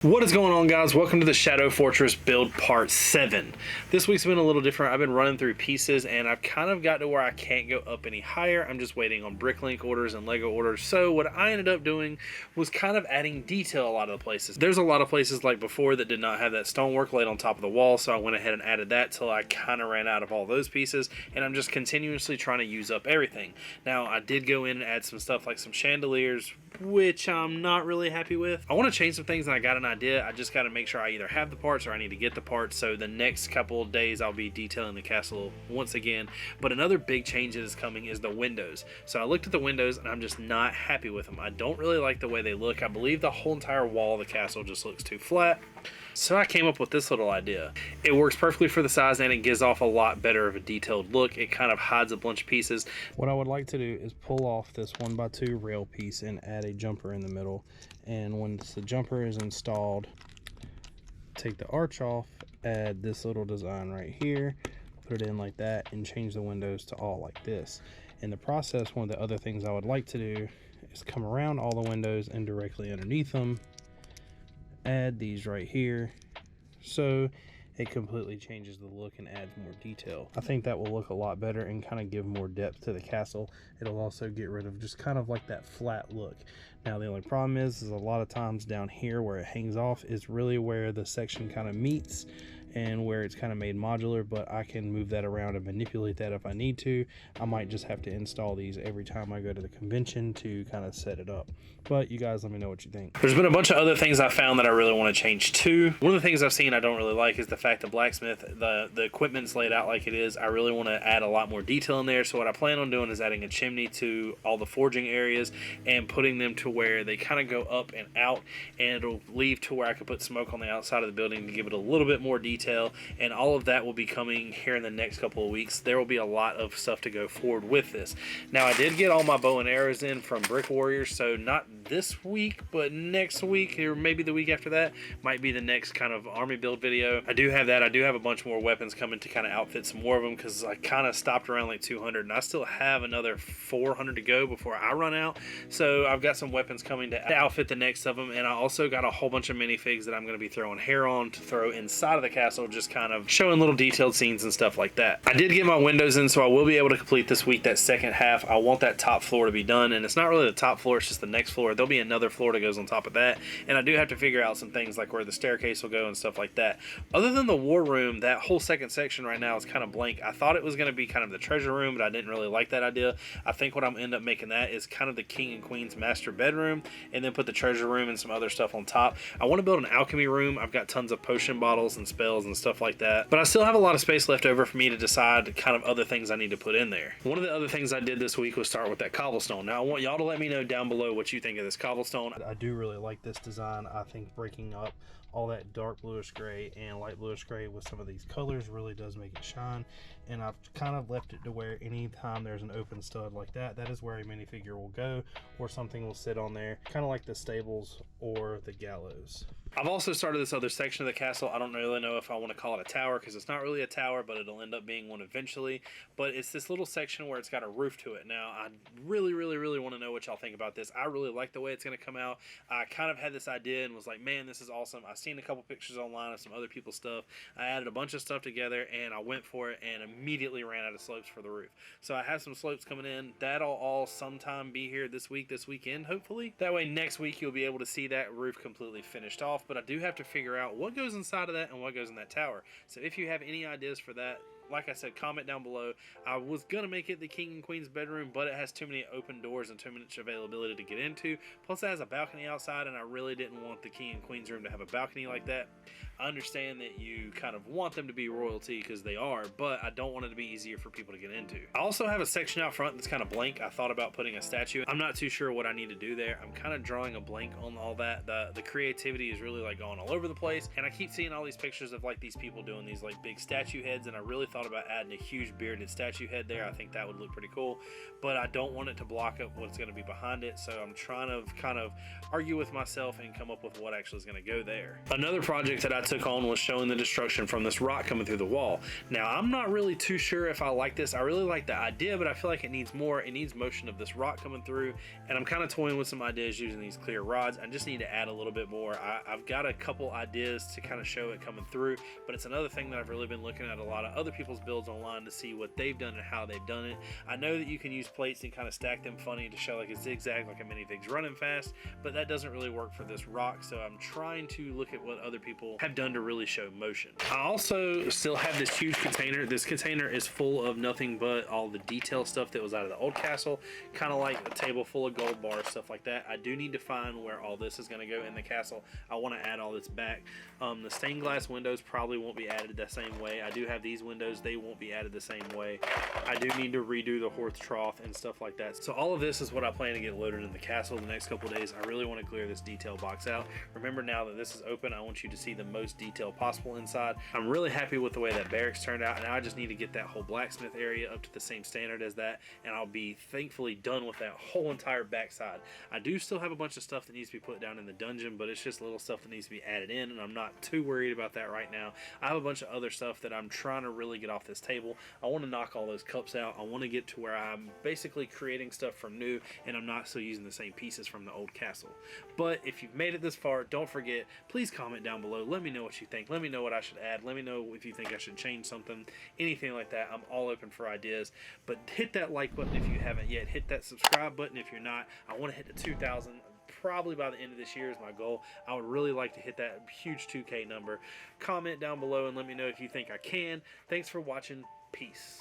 What is going on, guys? Welcome to the Shadow Fortress build part 7. This week's been a little different. I've been running through pieces and I've kind of got to where I can't go up any higher. I'm just waiting on Bricklink orders and Lego orders. So what I ended up doing was kind of adding detail a lot of the places. There's a lot of places like before that did not have that stonework laid on top of the wall, so I went ahead and added that till I kind of ran out of all those pieces, and I'm just continuously trying to use up everything. Now, I did go in and add some stuff like some chandeliers, which I'm not really happy with. I want to change some things and I got an idea. I just got to make sure I either have the parts or I need to get the parts. So the next couple of days I'll be detailing the castle once again. But another big change that is coming is the windows. So I looked at the windows and I'm just not happy with them. I don't really like the way they look. I believe the whole entire wall of the castle just looks too flat. So I came up with this little idea. It works perfectly for the size and it gives off a lot better of a detailed look. It kind of hides a bunch of pieces. What I would like to do is pull off this 1x2 rail piece and add a jumper in the middle. And once the jumper is installed, take the arch off, add this little design right here, put it in like that, and change the windows to all like this. In the process, one of the other things I would like to do is come around all the windows and directly underneath them add these right here, so it completely changes the look and adds more detail. I think that will look a lot better and kind of give more depth to the castle. It'll also get rid of just kind of like that flat look. Now the only problem is a lot of times down here where it hangs off is really where the section kind of meets and where it's kind of made modular, but I can move that around and manipulate that if I need to. I might just have to install these every time I go to the convention to kind of set it up. But you guys let me know what you think. There's been a bunch of other things I found that I really want to change too. One of the things I've seen I don't really like is the fact that Blacksmith, the equipment's laid out like it is. I really want to add a lot more detail in there, so what I plan on doing is adding a chimney to all the forging areas and putting them to where they kind of go up and out, and it'll leave to where I can put smoke on the outside of the building to give it a little bit more detail. And all of that will be coming here in the next couple of weeks. There will be a lot of stuff to go forward with this. Now, I did get all my bow and arrows in from Brick Warriors, so not this week, but next week, or maybe the week after that, might be the next kind of army build video. I do have that. I do have a bunch more weapons coming to kind of outfit some more of them, because I kind of stopped around like 200, and I still have another 400 to go before I run out. So I've got some weapons coming to outfit the next of them, and I also got a whole bunch of minifigs that I'm going to be throwing hair on to throw inside of the castle, just kind of showing little detailed scenes and stuff like that. I did get my windows in, so I will be able to complete this week that second half. I want that top floor to be done, and it's not really the top floor, it's just the next floor. There'll be another floor that goes on top of that, and I do have to figure out some things like where the staircase will go and stuff like that. Other than the war room, that whole second section right now is kind of blank. I thought it was going to be kind of the treasure room, but I didn't really like that idea. I think what I'm going to end up making that is kind of the king and queen's master bedroom, and then put the treasure room and some other stuff on top. I want to build an alchemy room. I've got tons of potion bottles and spells and stuff like that, but I still have a lot of space left over for me to decide kind of other things I need to put in there. One of the other things I did this week was start with that cobblestone. Now I want y'all to let me know down below what you think of this cobblestone. I do really like this design. I think breaking up all that dark bluish gray and light bluish gray with some of these colors really does make it shine, and I've kind of left it to where anytime there's an open stud like that, that is where a minifigure will go, or something will sit on there, kind of like the stables or the gallows. I've also started this other section of the castle. I don't really know if I want to call it a tower, because it's not really a tower, but it'll end up being one eventually. But it's this little section where it's got a roof to it. Now, I really want to know what y'all think about this. I really like the way it's going to come out. I kind of had this idea and was like, man, this is awesome. I've seen a couple pictures online of some other people's stuff. I added a bunch of stuff together, and I went for it and immediately ran out of slopes for the roof. So I have some slopes coming in. That'll all sometime be here this weekend, hopefully. That way next week you'll be able to see that roof completely finished off. But I do have to figure out what goes inside of that and what goes in that tower. So if you have any ideas for that, like I said, comment down below. I was going to make it the king and queen's bedroom, but it has too many open doors and too much availability to get into. Plus it has a balcony outside, and I really didn't want the king and queen's room to have a balcony like that. I understand that you kind of want them to be royalty, because they are, but I don't want it to be easier for people to get into. I also have a section out front that's kind of blank. I thought about putting a statue. I'm not too sure what I need to do there. I'm kind of drawing a blank on all that. The creativity is really like going all over the place, and I keep seeing all these pictures of like these people doing these like big statue heads, and I really thought thought about adding a huge bearded statue head there. I think that would look pretty cool, but I don't want it to block up what's going to be behind it, so I'm trying to kind of argue with myself and come up with what actually is going to go there. Another project that I took on was showing the destruction from this rock coming through the wall. Now, I'm not really too sure if I like this. I really like the idea, but I feel like it needs more. It needs motion of this rock coming through, and I'm kind of toying with some ideas using these clear rods. I just need to add a little bit more. I've got a couple ideas to kind of show it coming through, but it's another thing that I've really been looking at a lot of other people's builds online to see what they've done and how they've done it. I know that you can use plates and kind of stack them funny to show like a zigzag, like a minifig's running fast, but that doesn't really work for this rock, so I'm trying to look at what other people have done to really show motion. I also still have this huge container. This container is full of nothing but all the detail stuff that was out of the old castle, kind of like a table full of gold bars, stuff like that. I do need to find where all this is going to go in the castle. I want to add all this back. The stained glass windows probably won't be added the same way. I do have these windows. They won't be added the same way. I do need to redo the hearth trough and stuff like that. So all of this is what I plan to get loaded in the castle the next couple days. I really want to clear this detail box out. Remember, now that this is open, I want you to see the most detail possible inside. I'm really happy with the way that barracks turned out, and now I just need to get that whole blacksmith area up to the same standard as that, and I'll be thankfully done with that whole entire backside. I do still have a bunch of stuff that needs to be put down in the dungeon, but it's just little stuff that needs to be added in, and I'm not too worried about that right now. I have a bunch of other stuff that I'm trying to really get off this table. I want to knock all those cups out. I want to get to where I'm basically creating stuff from new, and I'm not still using the same pieces from the old castle. But if you've made it this far, don't forget, please comment down below. Let me know what you think. Let me know what I should add. Let me know if you think I should change something, anything like that. I'm all open for ideas. But hit that like button if you haven't yet. Hit that subscribe button if you're not. I want to hit the 2,000 probably by the end of this year is my goal. I would really like to hit that huge 2K number. Comment down below and let me know if you think I can. Thanks for watching. Peace.